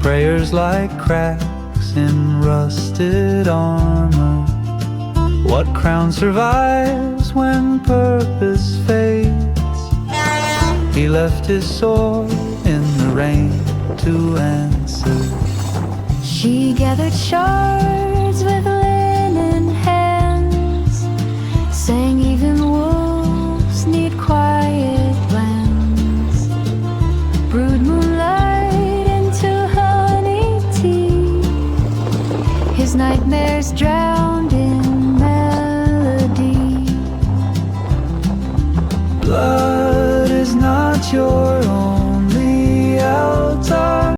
prayers like cracks in rusted armor. What crown survives when purpose fades? He left his sword in the rain to answer. She gathered shards